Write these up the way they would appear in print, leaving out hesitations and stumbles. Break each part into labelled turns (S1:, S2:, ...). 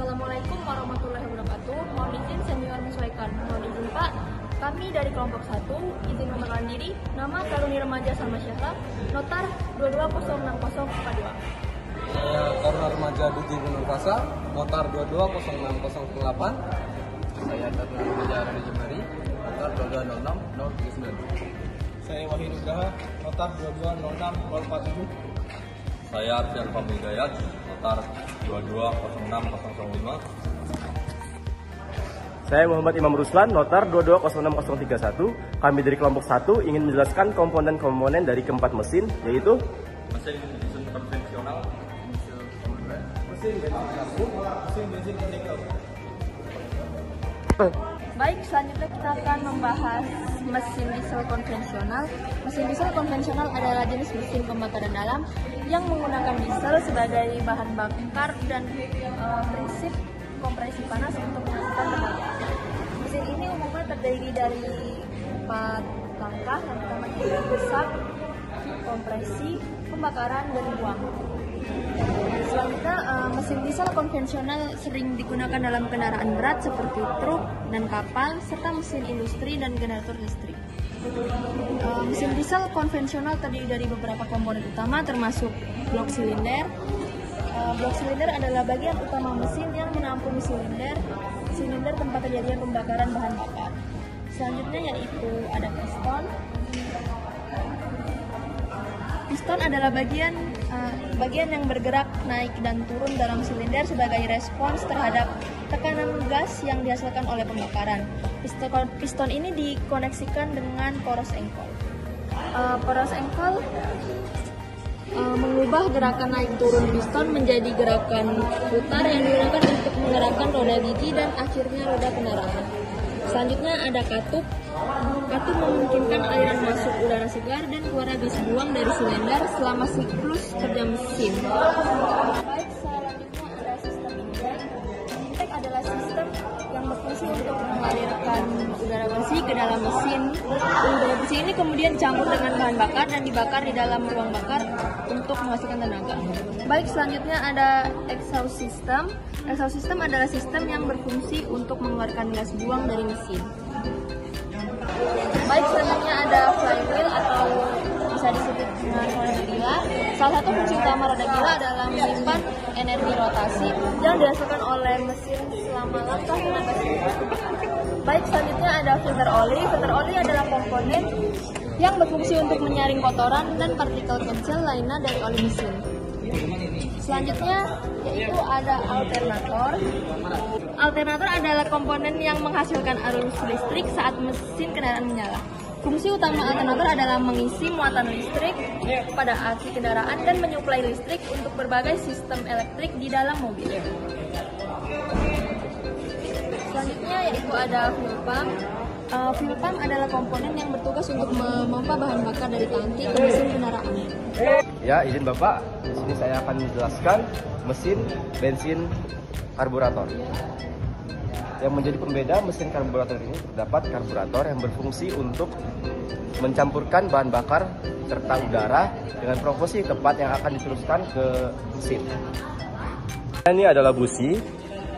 S1: Assalamualaikum warahmatullahi wabarakatuh. Mohon izin senior menyesuaikan. Mohon izin Pak, kami dari kelompok 1 izin memperkenalkan diri. Nama Taruni Remaja Salma Syahla, notar 2206042.
S2: Saya Taruna Remaja Duji Gunung Kasa, notar 2206008.
S3: Saya Taruna Remaja Rani Jemari, notar 2206039.
S4: Saya Wahyu Nugraha, notar 2206047.
S2: Saya Arfian Fahmi Hidayat, notar 2206005.
S5: Saya Muhammad Imam Ruslan, notar 2206031. Kami dari kelompok 1 ingin menjelaskan komponen-komponen dari keempat mesin, yaitu
S2: mesin konvensional,
S4: Mesin bensin karbu, mesin bensin indikator.
S1: Baik, selanjutnya kita akan membahas mesin diesel konvensional. Mesin diesel konvensional adalah jenis mesin pembakaran dalam yang menggunakan diesel sebagai bahan bakar dan prinsip kompresi panas untuk menghasilkan tenaga. Mesin ini umumnya terdiri dari 4 langkah, yang pertama yaitu besar, kompresi, pembakaran, dan buang. Selanjutnya, mesin diesel konvensional sering digunakan dalam kendaraan berat seperti truk dan kapal, serta mesin industri dan generator listrik. Mesin diesel konvensional terdiri dari beberapa komponen utama termasuk blok silinder. Blok silinder adalah bagian utama mesin yang menampung silinder tempat terjadinya pembakaran bahan bakar. Selanjutnya yaitu ada piston. Piston adalah bagian yang bergerak naik dan turun dalam silinder sebagai respons terhadap tekanan gas yang dihasilkan oleh pembakaran. Piston ini dikoneksikan dengan poros engkol. Poros engkol mengubah gerakan naik turun piston menjadi gerakan putar yang digunakan untuk menggerakkan roda gigi dan akhirnya roda kendaraan. Selanjutnya ada katup. Katup memungkinkan aliran masuk udara segar dan keluar habis buang dari silinder selama siklus kerja mesin. Baik, selanjutnya ada sistem intake. Intake adalah sistem yang berfungsi untuk mengalirkan udara bersih ke dalam mesin. Udara bersih ini kemudian dicampur dengan bahan bakar dan dibakar di dalam ruang bakar untuk menghasilkan tenaga. Baik, selanjutnya ada exhaust system. Exhaust system adalah sistem yang berfungsi untuk mengeluarkan gas buang dari mesin. Baik, selanjutnya ada flywheel atau bisa disebut dengan roda gila. Salah satu fungsi utama roda gila adalah menyimpan energi rotasi yang dihasilkan oleh mesin selama langkah tenaga sendiri. Baik, selanjutnya ada filter oli. Filter oli adalah komponen yang berfungsi untuk menyaring kotoran dan partikel kecil lainnya dari oli mesin. Selanjutnya yaitu ada alternator. Alternator adalah komponen yang menghasilkan arus listrik saat mesin kendaraan menyala. Fungsi utama alternator adalah mengisi muatan listrik pada aki kendaraan dan menyuplai listrik untuk berbagai sistem elektrik di dalam mobil. Selanjutnya yaitu ada fuel pump. Fuel pump adalah komponen yang bertugas untuk memompa bahan bakar dari tangki ke mesin kendaraan.
S5: Ya, izin Bapak, di sini saya akan menjelaskan mesin bensin karburator. Yang menjadi pembeda mesin karburator ini terdapat karburator yang berfungsi untuk mencampurkan bahan bakar serta udara dengan proporsi tepat yang akan diteruskan ke mesin. Ini adalah busi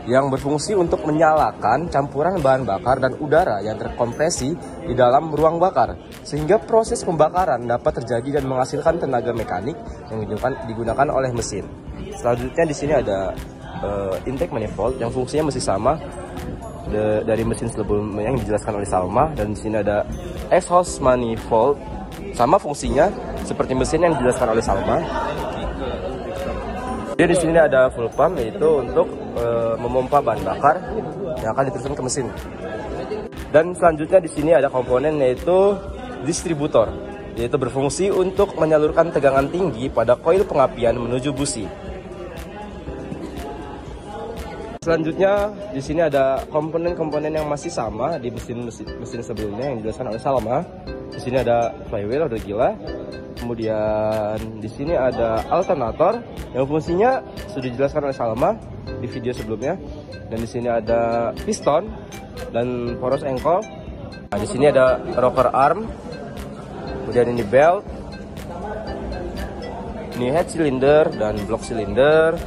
S5: yang berfungsi untuk menyalakan campuran bahan bakar dan udara yang terkompresi di dalam ruang bakar, sehingga proses pembakaran dapat terjadi dan menghasilkan tenaga mekanik yang digunakan oleh mesin. Selanjutnya di sini ada intake manifold yang fungsinya masih sama dari mesin sebelumnya yang dijelaskan oleh Salma, dan di sini ada exhaust manifold sama fungsinya seperti mesin yang dijelaskan oleh Salma. Jadi di sini ada fuel pump, yaitu untuk memompa bahan bakar yang akan diteruskan ke mesin. Dan selanjutnya di sini ada komponen yaitu distributor, yaitu berfungsi untuk menyalurkan tegangan tinggi pada koil pengapian menuju busi. Selanjutnya di sini ada komponen-komponen yang masih sama di mesin sebelumnya yang dijelaskan oleh Salma. Di sini ada flywheel, roda gila. Kemudian di sini ada alternator yang fungsinya sudah dijelaskan oleh Salma di video sebelumnya. Dan di sini ada piston dan poros engkol. Nah, di sini ada rocker arm. Kemudian ini belt. Ini head cylinder dan block cylinder.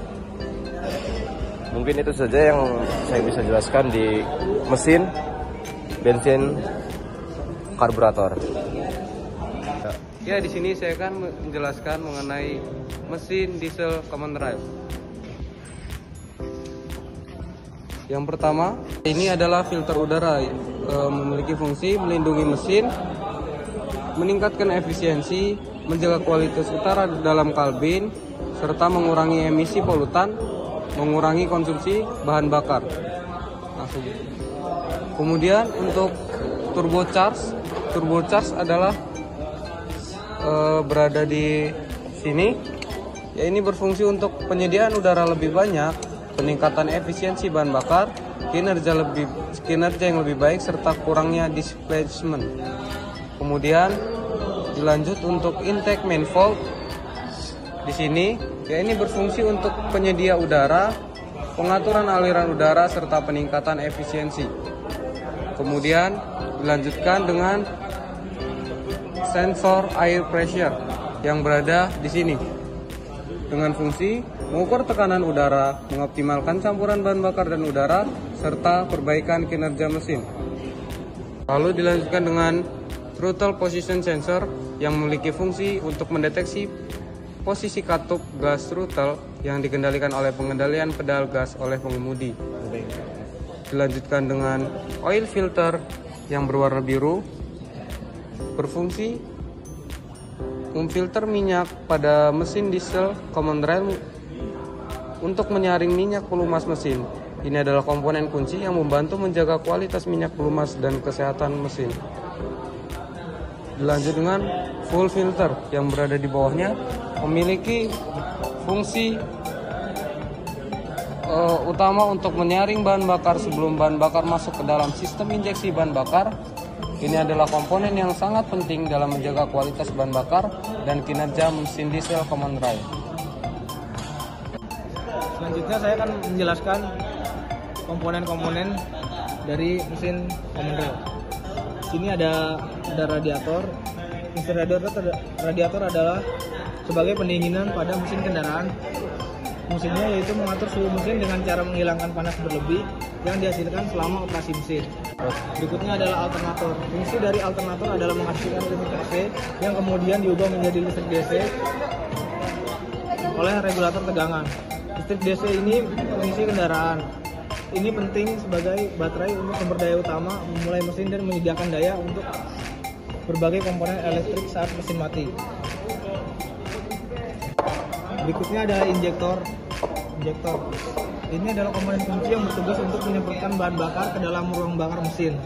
S5: Mungkin itu saja yang saya bisa jelaskan di mesin bensin karburator.
S2: Ya, di sini saya akan menjelaskan mengenai mesin diesel common rail. Yang pertama, ini adalah filter udara, memiliki fungsi melindungi mesin, meningkatkan efisiensi, menjaga kualitas udara dalam kabin, serta mengurangi emisi polutan, mengurangi konsumsi bahan bakar. Kemudian untuk turbocharge adalah berada di sini. Ya, ini berfungsi untuk penyediaan udara lebih banyak, peningkatan efisiensi bahan bakar, kinerja yang lebih baik, serta kurangnya displacement. Kemudian dilanjut untuk intake manifold di sini. Ya, ini berfungsi untuk penyedia udara, pengaturan aliran udara, serta peningkatan efisiensi. Kemudian dilanjutkan dengan sensor air pressure yang berada di sini dengan fungsi mengukur tekanan udara, mengoptimalkan campuran bahan bakar dan udara, serta perbaikan kinerja mesin. Lalu dilanjutkan dengan throttle position sensor yang memiliki fungsi untuk mendeteksi posisi katup gas throttle yang dikendalikan oleh pengendalian pedal gas oleh pengemudi. Dilanjutkan dengan oil filter yang berwarna biru, berfungsi memfilter minyak pada mesin diesel common rail untuk menyaring minyak pelumas mesin. Ini adalah komponen kunci yang membantu menjaga kualitas minyak pelumas dan kesehatan mesin. Dilanjut dengan full filter yang berada di bawahnya, memiliki fungsi utama untuk menyaring bahan bakar sebelum bahan bakar masuk ke dalam sistem injeksi bahan bakar. Ini adalah komponen yang sangat penting dalam menjaga kualitas bahan bakar dan kinerja mesin diesel common rail.
S4: Selanjutnya saya akan menjelaskan komponen-komponen dari mesin common rail. Sini ada radiator. Fungsi radiator adalah sebagai pendinginan pada mesin kendaraan. Fungsinya yaitu mengatur suhu mesin dengan cara menghilangkan panas berlebih yang dihasilkan selama operasi mesin. Berikutnya adalah alternator. Fungsi dari alternator adalah menghasilkan listrik AC yang kemudian diubah menjadi listrik DC oleh regulator tegangan. Listrik DC ini fungsi kendaraan. Ini penting sebagai baterai untuk sumber daya utama memulai mesin dan menyediakan daya untuk berbagai komponen elektrik saat mesin mati. Berikutnya adalah injektor. Ini adalah komponen kunci yang bertugas untuk menyemprotkan bahan bakar ke dalam ruang bakar mesin.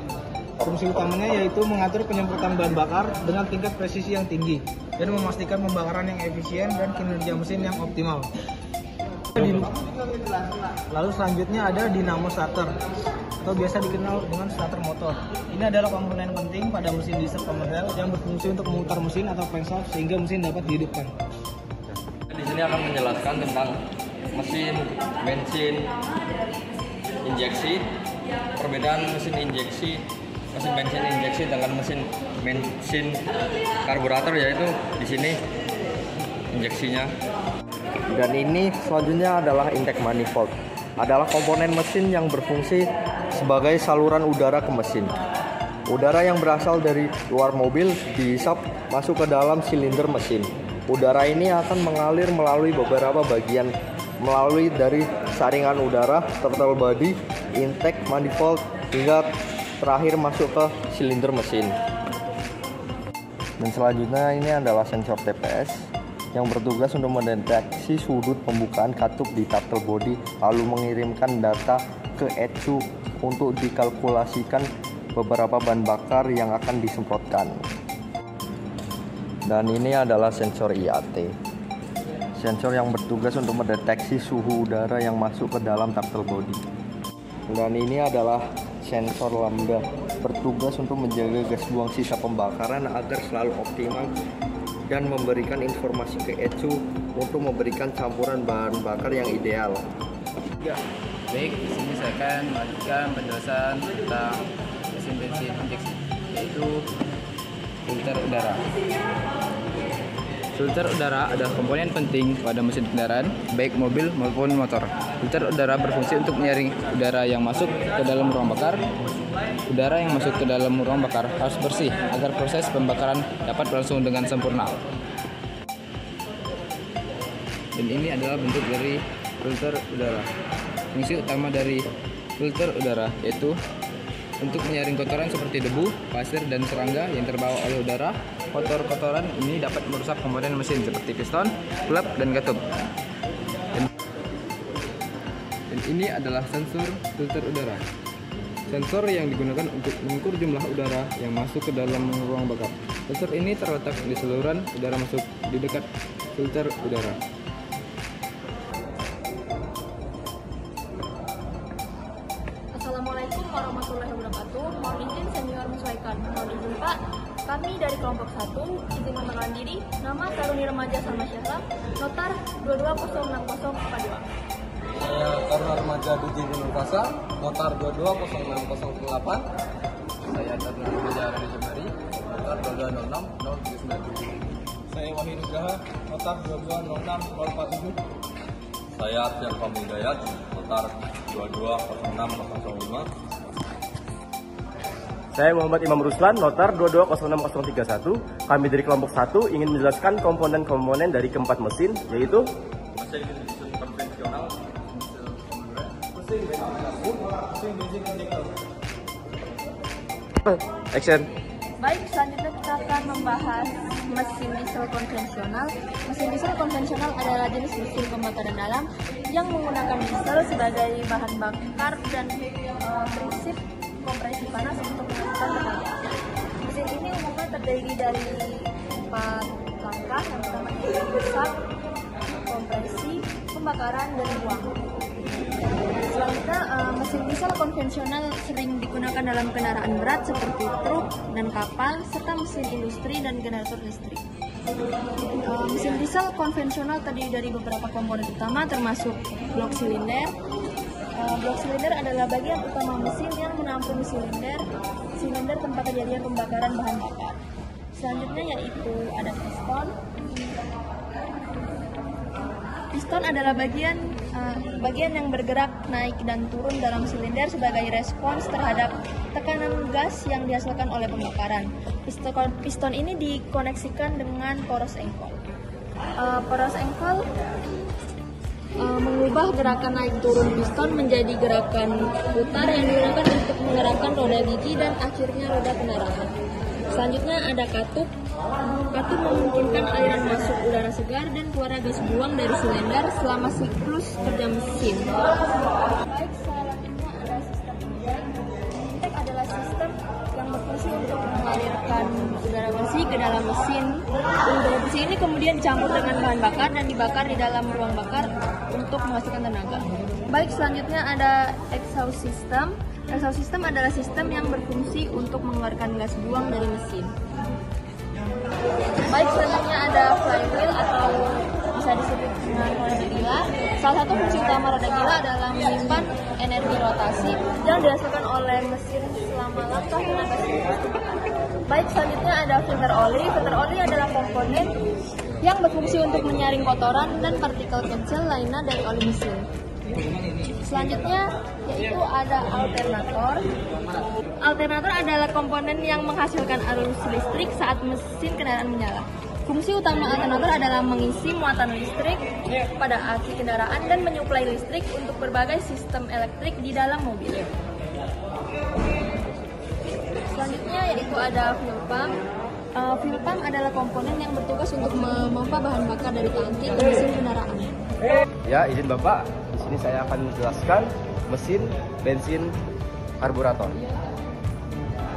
S4: Fungsi utamanya yaitu mengatur penyemprotan bahan bakar dengan tingkat presisi yang tinggi dan memastikan pembakaran yang efisien dan kinerja mesin yang optimal. Lalu selanjutnya ada dinamo starter atau biasa dikenal dengan starter motor. Ini adalah komponen penting pada mesin diesel common rail yang berfungsi untuk memutar mesin atau crankshaft sehingga mesin dapat dihidupkan.
S3: Di sini akan menjelaskan tentang mesin bensin injeksi, perbedaan mesin bensin injeksi dengan mesin bensin karburator, yaitu di sini injeksinya.
S5: Dan ini selanjutnya adalah intake manifold. Adalah komponen mesin yang berfungsi sebagai saluran udara ke mesin. Udara yang berasal dari luar mobil dihisap masuk ke dalam silinder mesin. Udara ini akan mengalir melalui beberapa bagian, melalui dari saringan udara, throttle body, intake manifold, hingga terakhir masuk ke silinder mesin. Dan selanjutnya ini adalah sensor TPS yang bertugas untuk mendeteksi sudut pembukaan katup di throttle body, lalu mengirimkan data ke ECU untuk dikalkulasikan beberapa bahan bakar yang akan disemprotkan. Dan ini adalah sensor IAT, sensor yang bertugas untuk mendeteksi suhu udara yang masuk ke dalam throttle body. Dan ini adalah sensor lambda, bertugas untuk menjaga gas buang sisa pembakaran agar selalu optimal dan memberikan informasi ke ECU untuk memberikan campuran bahan bakar yang ideal.
S3: Baik, di sini saya akan melanjutkan penjelasan tentang mesin bensin injeksi, yaitu filter udara. Filter udara adalah komponen penting pada mesin kendaraan, baik mobil maupun motor. Filter udara berfungsi untuk menyaring udara yang masuk ke dalam ruang bakar. Udara yang masuk ke dalam ruang bakar harus bersih agar proses pembakaran dapat berlangsung dengan sempurna. Dan ini adalah bentuk dari filter udara. Fungsi utama dari filter udara yaitu untuk menyaring kotoran seperti debu, pasir, dan serangga yang terbawa oleh udara. Kotoran ini dapat merusak komponen mesin seperti piston, klep, dan katup. Dan ini adalah sensor filter udara. Sensor yang digunakan untuk mengukur jumlah udara yang masuk ke dalam ruang bakar. Sensor ini terletak di saluran udara masuk di dekat filter udara.
S1: Assalamualaikum warahmatullahi wabarakatuh. Mohon izin senior menyesuaikan. Mohon izin Pak, kami dari kelompok 1 izin mengenalkan diri. Nama Karuni Remaja Salma Syahla, notar 220604.
S2: Saya Taruna Remaja Duji Gunungkasa, notar 220608.
S3: Saya Taruna Remaja Rani Jemari, notar 2206-097.
S4: Saya Wahyu Nugraha, notar 2206-047.
S6: Saya Arfian Pamudayat, notar 2206-005.
S5: Saya Muhammad Imam Ruslan, notar 2206-031. Kami dari kelompok 1 ingin menjelaskan komponen-komponen dari keempat mesin, yaitu
S6: Mesin konvensional,
S5: action.
S1: Baik, selanjutnya kita akan membahas mesin diesel konvensional. Mesin diesel konvensional adalah jenis mesin pembakaran dalam yang menggunakan diesel sebagai bahan bakar dan prinsip kompresi panas untuk menghasilkan tenaga. Mesin ini umumnya terdiri dari 4 langkah. Yang pertama yaitu besar, kompresi, pembakaran, dan buang. Selanjutnya, mesin diesel konvensional sering digunakan dalam kendaraan berat seperti truk dan kapal, serta mesin industri dan generator listrik. Mesin diesel konvensional terdiri dari beberapa komponen utama termasuk blok silinder. Blok silinder adalah bagian utama mesin yang menampung silinder tempat kejadian pembakaran bahan bakar. Selanjutnya yaitu ada piston. Piston adalah bagian yang bergerak naik dan turun dalam silinder sebagai respons terhadap tekanan gas yang dihasilkan oleh pembakaran. Piston ini dikoneksikan dengan poros engkol. Poros engkol mengubah gerakan naik turun piston menjadi gerakan putar yang digunakan untuk menggerakkan roda gigi dan akhirnya roda kendaraan. Selanjutnya ada katup. Katup memungkinkan aliran masuk udara segar dan keluar gas buang dari silinder selama siklus kerja mesin. Baik, selanjutnya ada sistem intake. Intake adalah sistem yang berfungsi untuk mengalirkan udara bersih ke dalam mesin. Udara bersih ini kemudian dicampur dengan bahan bakar dan dibakar di dalam ruang bakar untuk menghasilkan tenaga. Baik, selanjutnya ada exhaust system. Exhaust system adalah sistem yang berfungsi untuk mengeluarkan gas buang dari mesin. Baik, selanjutnya ada flywheel atau bisa disebut dengan roda gila. Salah satu fungsi utama roda gila adalah menyimpan energi rotasi yang dihasilkan oleh mesin selama langkah tenaga siklus dibakar. Baik, selanjutnya ada filter oli. Filter oli adalah komponen yang berfungsi untuk menyaring kotoran dan partikel kecil lainnya dari oli mesin. Selanjutnya yaitu ada alternator. Alternator adalah komponen yang menghasilkan arus listrik saat mesin kendaraan menyala. Fungsi utama alternator adalah mengisi muatan listrik pada aki kendaraan dan menyuplai listrik untuk berbagai sistem elektrik di dalam mobil. Selanjutnya yaitu ada fuel pump. Fuel pump adalah komponen yang bertugas untuk memompa bahan bakar dari tangki ke mesin kendaraan.
S5: Ya, izin Bapak, di sini saya akan menjelaskan mesin bensin karburator.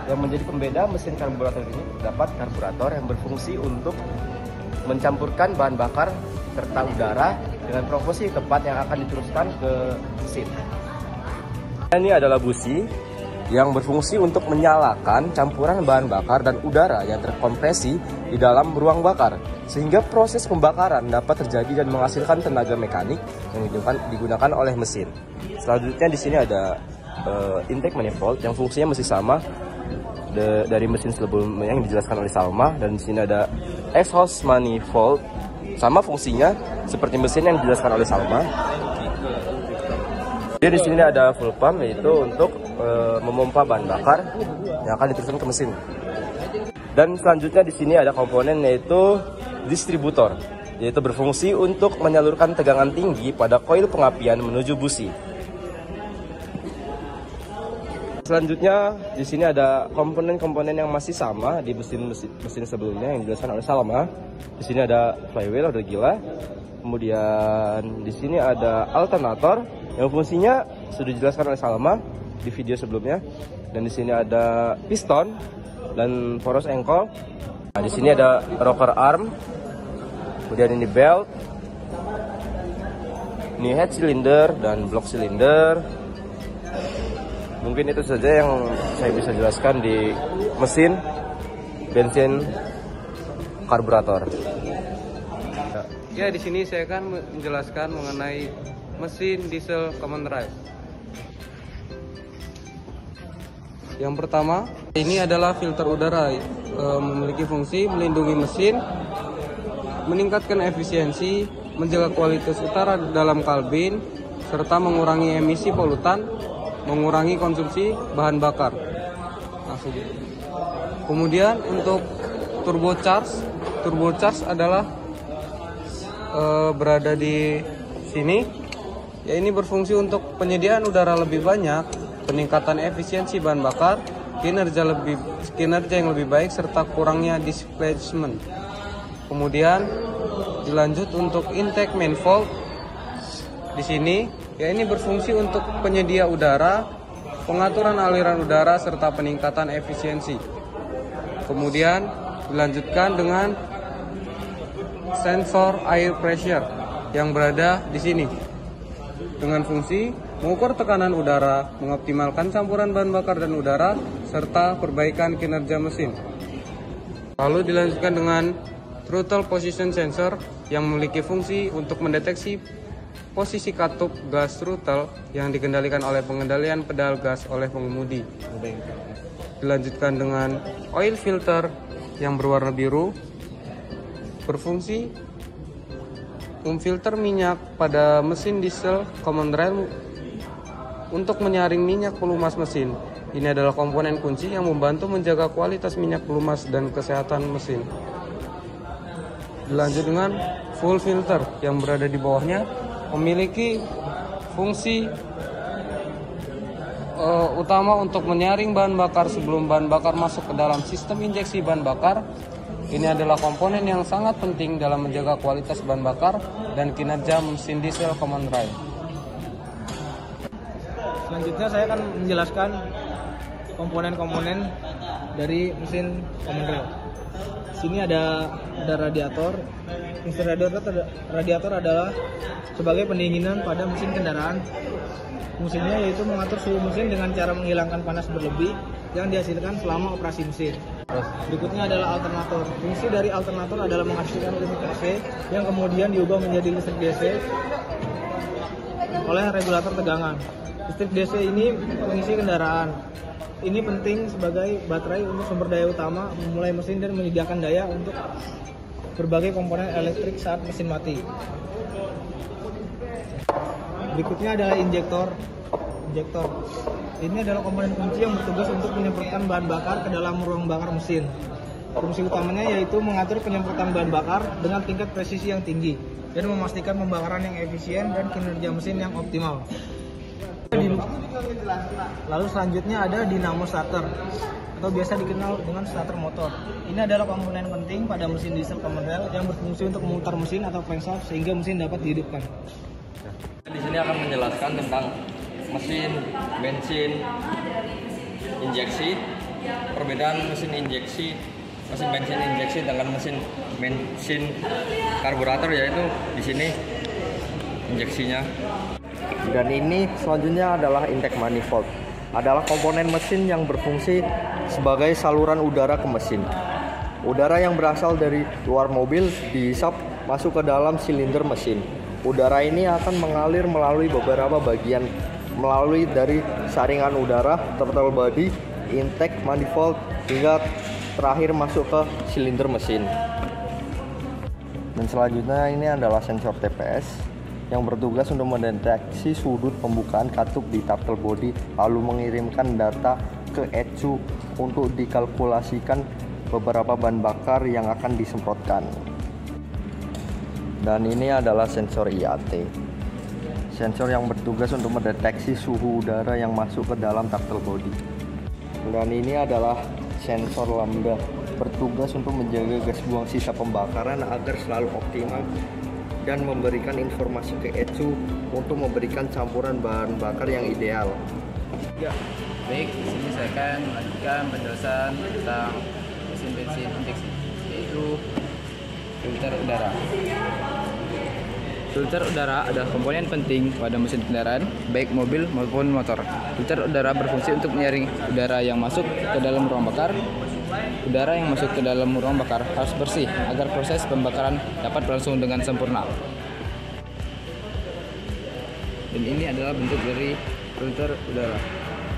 S5: Yang menjadi pembeda mesin karburator ini terdapat karburator yang berfungsi untuk mencampurkan bahan bakar serta udara dengan proporsi tepat yang akan diteruskan ke mesin. Ini adalah busi yang berfungsi untuk menyalakan campuran bahan bakar dan udara yang terkompresi di dalam ruang bakar, sehingga proses pembakaran dapat terjadi dan menghasilkan tenaga mekanik yang digunakan oleh mesin. Selanjutnya di sini ada intake manifold yang fungsinya masih sama dari mesin sebelumnya yang dijelaskan oleh Salma, dan di sini ada exhaust manifold sama fungsinya seperti mesin yang dijelaskan oleh Salma. Jadi di sini ada full pump, yaitu untuk memompa bahan bakar yang akan diteruskan ke mesin. Dan selanjutnya di sini ada komponen yaitu distributor, yaitu berfungsi untuk menyalurkan tegangan tinggi pada koil pengapian menuju busi. Selanjutnya di sini ada komponen-komponen yang masih sama di mesin sebelumnya yang dijelaskan oleh Salma. Di sini ada flywheel roda gila. Kemudian di sini ada alternator yang fungsinya sudah dijelaskan oleh Salma di video sebelumnya. Dan di sini ada piston dan poros engkol. Nah, di sini ada rocker arm. Kemudian ini belt. Ini head cylinder dan block cylinder. Mungkin itu saja yang saya bisa jelaskan di mesin bensin karburator.
S2: Ya, di sini saya akan menjelaskan mengenai mesin diesel common rail. Yang pertama, ini adalah filter udara, memiliki fungsi melindungi mesin, meningkatkan efisiensi, menjaga kualitas udara dalam kabin, serta mengurangi emisi polutan, mengurangi konsumsi bahan bakar. Kemudian untuk turbocharge adalah berada di sini. Ya, ini berfungsi untuk penyediaan udara lebih banyak, peningkatan efisiensi bahan bakar, kinerja yang lebih baik, serta kurangnya displacement. Kemudian dilanjut untuk intake manifold. Di sini, ya, ini berfungsi untuk penyedia udara, pengaturan aliran udara, serta peningkatan efisiensi. Kemudian dilanjutkan dengan sensor air pressure yang berada di sini dengan fungsi mengukur tekanan udara, mengoptimalkan campuran bahan bakar dan udara, serta perbaikan kinerja mesin. Lalu dilanjutkan dengan throttle position sensor yang memiliki fungsi untuk mendeteksi posisi katup gas throttle yang dikendalikan oleh pengendalian pedal gas oleh pengemudi. Dilanjutkan dengan oil filter yang berwarna biru, berfungsi memfilter minyak pada mesin diesel common rail untuk menyaring minyak pelumas mesin. Ini adalah komponen kunci yang membantu menjaga kualitas minyak pelumas dan kesehatan mesin. Dilanjut dengan full filter yang berada di bawahnya, memiliki fungsi utama untuk menyaring bahan bakar sebelum bahan bakar masuk ke dalam sistem injeksi bahan bakar. Ini adalah komponen yang sangat penting dalam menjaga kualitas bahan bakar dan kinerja mesin diesel common rail.
S4: Selanjutnya saya akan menjelaskan komponen-komponen dari mesin common rail. Sini ada radiator. Fungsi radiator adalah sebagai pendinginan pada mesin kendaraan. Fungsinya yaitu mengatur suhu mesin dengan cara menghilangkan panas berlebih yang dihasilkan selama operasi mesin. Berikutnya adalah alternator. Fungsi dari alternator adalah menghasilkan listrik AC yang kemudian diubah menjadi listrik DC oleh regulator tegangan. Listrik DC ini mengisi kendaraan. Ini penting sebagai baterai untuk sumber daya utama memulai mesin dan menyediakan daya untuk berbagai komponen elektrik saat mesin mati. Berikutnya adalah injektor. Ini adalah komponen kunci yang bertugas untuk menyemprotkan bahan bakar ke dalam ruang bakar mesin. Fungsi utamanya yaitu mengatur penyemprotan bahan bakar dengan tingkat presisi yang tinggi dan memastikan pembakaran yang efisien dan kinerja mesin yang optimal. Lalu selanjutnya ada dynamo starter atau biasa dikenal dengan starter motor. Ini adalah komponen penting pada mesin diesel common rail yang berfungsi untuk memutar mesin atau crankshaft sehingga mesin dapat dihidupkan.
S3: Di sini akan menjelaskan tentang mesin bensin injeksi, perbedaan mesin bensin injeksi dengan mesin bensin karburator, yaitu di sini injeksinya.
S5: Dan ini selanjutnya adalah intake manifold. Adalah komponen mesin yang berfungsi sebagai saluran udara ke mesin. Udara yang berasal dari luar mobil dihisap masuk ke dalam silinder mesin. Udara ini akan mengalir melalui beberapa bagian, melalui dari saringan udara, throttle body, intake manifold, hingga terakhir masuk ke silinder mesin. Dan selanjutnya ini adalah sensor TPS yang bertugas untuk mendeteksi sudut pembukaan katup di turtle body lalu mengirimkan data ke ECU untuk dikalkulasikan beberapa bahan bakar yang akan disemprotkan. Dan ini adalah sensor IAT, sensor yang bertugas untuk mendeteksi suhu udara yang masuk ke dalam turtle body. Dan ini adalah sensor lambda, bertugas untuk menjaga gas buang sisa pembakaran agar selalu optimal dan memberikan informasi ke ECU untuk memberikan campuran bahan bakar yang ideal.
S3: Ya, baik, di sini saya akan melanjutkan penjelasan tentang mesin bensin injeksi, yaitu filter udara. Filter udara adalah komponen penting pada mesin kendaraan, baik mobil maupun motor. Filter udara berfungsi untuk menyaring udara yang masuk ke dalam ruang bakar. Udara yang masuk ke dalam ruang bakar harus bersih agar proses pembakaran dapat berlangsung dengan sempurna. Dan ini adalah bentuk dari filter udara.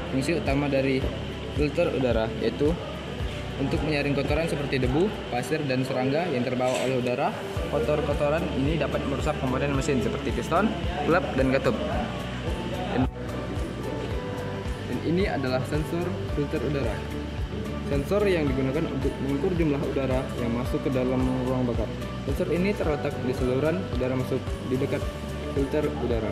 S3: Fungsi utama dari filter udara yaitu untuk menyaring kotoran seperti debu, pasir, dan serangga yang terbawa oleh udara. Kotoran ini dapat merusak komponen mesin seperti piston, klep, dan katup. Dan ini adalah sensor filter udara. Sensor yang digunakan untuk mengukur jumlah udara yang masuk ke dalam ruang bakar. Sensor ini terletak di saluran udara masuk di dekat filter udara.